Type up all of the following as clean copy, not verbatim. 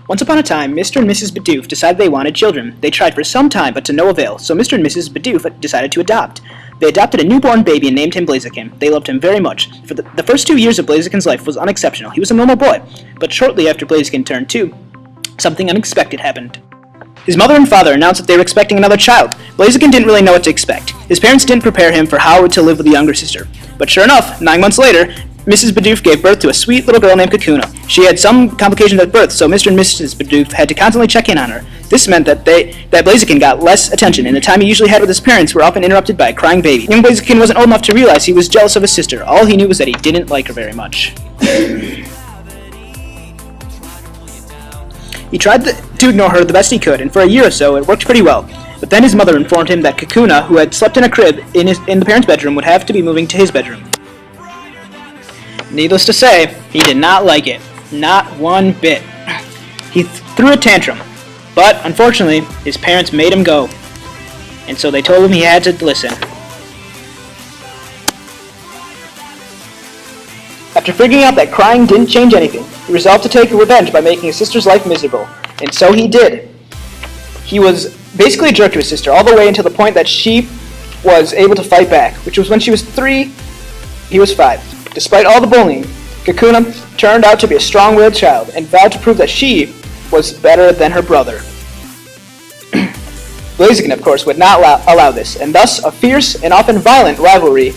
Once upon a time, Mr. and Mrs. Bidoof decided they wanted children. They tried for some time, but to no avail, so Mr. and Mrs. Bidoof decided to adopt. They adopted a newborn baby and named him Blaziken. They loved him very much. For the first 2 years of Blaziken's life was unexceptional. He was a normal boy. But shortly after Blaziken turned 2, something unexpected happened. His mother and father announced that they were expecting another child. Blaziken didn't really know what to expect. His parents didn't prepare him for how to live with a younger sister. But sure enough, 9 months later, Mrs. Bidoof gave birth to a sweet little girl named Kakuna. She had some complications at birth, so Mr. and Mrs. Bidoof had to constantly check in on her. This meant that Blaziken got less attention, and the time he usually had with his parents were often interrupted by a crying baby. Young Blaziken wasn't old enough to realize he was jealous of his sister. All he knew was that he didn't like her very much. He tried to ignore her the best he could, and for a year or so it worked pretty well. But then his mother informed him that Kakuna, who had slept in a crib in the parents' bedroom, would have to be moving to his bedroom. Needless to say, he did not like it. Not one bit. He threw a tantrum, but unfortunately, his parents made him go, and so they told him he had to listen. After figuring out that crying didn't change anything, he resolved to take revenge by making his sister's life miserable, and so he did. He was basically a jerk to his sister all the way until the point that she was able to fight back, which was when she was 3, he was 5. Despite all the bullying, Kakuna turned out to be a strong-willed child and vowed to prove that she was better than her brother. Blaziken, of course, would not allow this, and thus a fierce and often violent rivalry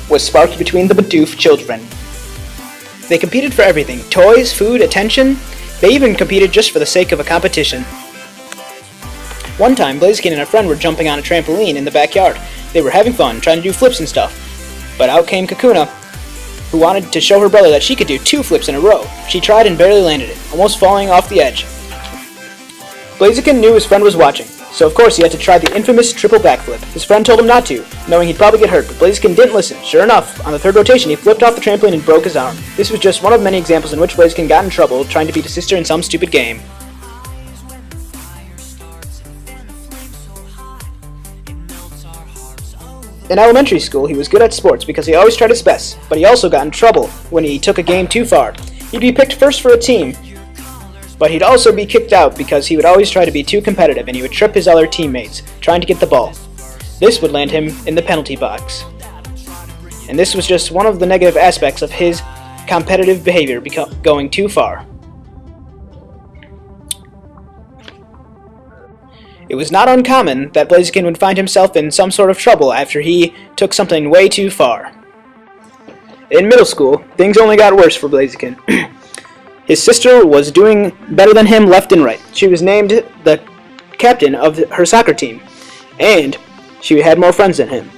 was sparked between the Bidoof children. They competed for everything: toys, food, attention. They even competed just for the sake of a competition. One time, Blaziken and a friend were jumping on a trampoline in the backyard. They were having fun, trying to do flips and stuff. But out came Kakuna, who wanted to show her brother that she could do 2 flips in a row. She tried and barely landed it, almost falling off the edge. Blaziken knew his friend was watching, so of course he had to try the infamous triple backflip. His friend told him not to, knowing he'd probably get hurt, but Blaziken didn't listen. Sure enough, on the 3rd rotation he flipped off the trampoline and broke his arm. This was just one of many examples in which Blaziken got in trouble trying to beat his sister in some stupid game. In elementary school, he was good at sports because he always tried his best, but he also got in trouble when he took a game too far. He'd be picked first for a team, but he'd also be kicked out because he would always try to be too competitive and he would trip his other teammates trying to get the ball. This would land him in the penalty box. And this was just one of the negative aspects of his competitive behavior going too far. It was not uncommon that Blaziken would find himself in some sort of trouble after he took something way too far. In middle school, things only got worse for Blaziken. His sister was doing better than him left and right. She was named the captain of her soccer team, and she had more friends than him.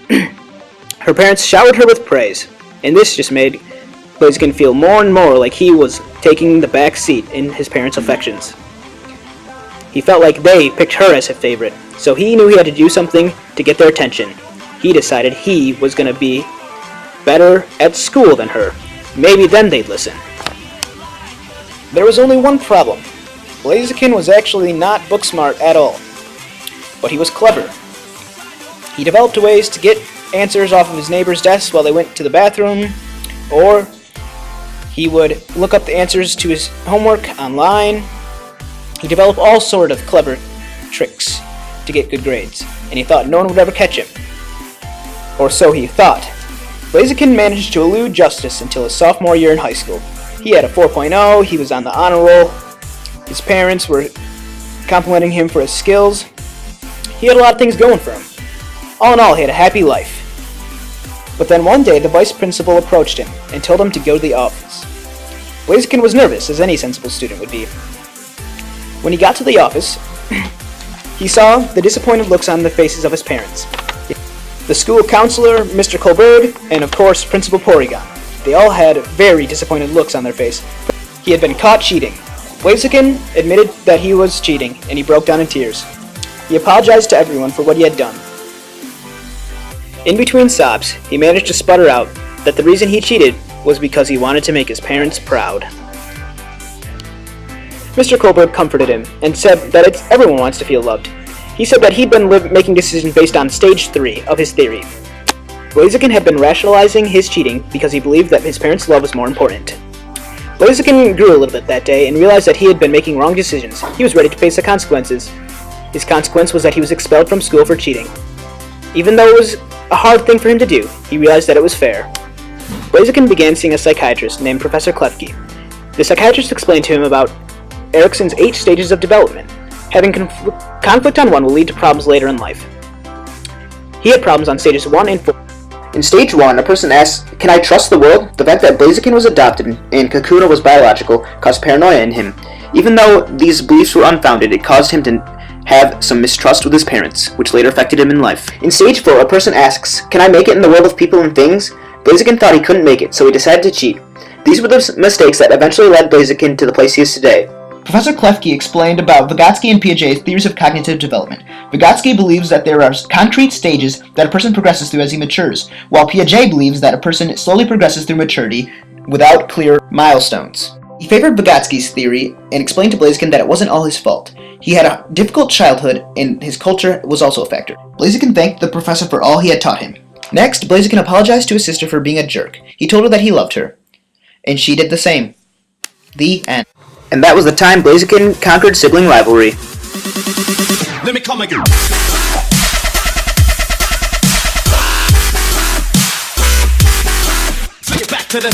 Her parents showered her with praise, and this just made Blaziken feel more and more like he was taking the back seat in his parents' affections. He felt like they picked her as his favorite, so he knew he had to do something to get their attention. He decided he was going to be better at school than her. Maybe then they'd listen. There was only one problem. Blaziken was actually not book smart at all, but he was clever. He developed ways to get answers off of his neighbor's desk while they went to the bathroom, or he would look up the answers to his homework online. He developed all sort of clever tricks to get good grades, and he thought no one would ever catch him. Or so he thought. Blaziken managed to elude justice until his sophomore year in high school. He had a 4.0, he was on the honor roll, his parents were complimenting him for his skills. He had a lot of things going for him. All in all, he had a happy life. But then one day, the vice principal approached him and told him to go to the office. Blaziken was nervous, as any sensible student would be. When he got to the office, he saw the disappointed looks on the faces of his parents. The school counselor, Mr. Colbert, and of course, Principal Porygon. They all had very disappointed looks on their face. He had been caught cheating. Blaziken admitted that he was cheating, and he broke down in tears. He apologized to everyone for what he had done. In between sobs, he managed to sputter out that the reason he cheated was because he wanted to make his parents proud. Mr. Colbert comforted him and said that everyone wants to feel loved. He said that he'd been making decisions based on stage 3 of his theory. Blaziken had been rationalizing his cheating because he believed that his parents' love was more important. Blaziken grew a little bit that day and realized that he had been making wrong decisions. He was ready to face the consequences. His consequence was that he was expelled from school for cheating. Even though it was a hard thing for him to do, he realized that it was fair. Blaziken began seeing a psychiatrist named Professor Klefki. The psychiatrist explained to him about Erikson's 8 stages of development. Having conflict on one will lead to problems later in life. He had problems on stages 1 and 4. In stage 1, a person asks, "Can I trust the world?" The fact that Blaziken was adopted and Kakuna was biological caused paranoia in him. Even though these beliefs were unfounded, it caused him to have some mistrust with his parents, which later affected him in life. In stage 4, a person asks, "Can I make it in the world of people and things?" Blaziken thought he couldn't make it, so he decided to cheat. These were the mistakes that eventually led Blaziken to the place he is today. Professor Klefki explained about Vygotsky and Piaget's theories of cognitive development. Vygotsky believes that there are concrete stages that a person progresses through as he matures, while Piaget believes that a person slowly progresses through maturity without clear milestones. He favored Vygotsky's theory and explained to Blaziken that it wasn't all his fault. He had a difficult childhood and his culture was also a factor. Blaziken thanked the professor for all he had taught him. Next, Blaziken apologized to his sister for being a jerk. He told her that he loved her, and she did the same. The end. And that was the time Blaziken conquered sibling rivalry. Let me come again. Take it back to the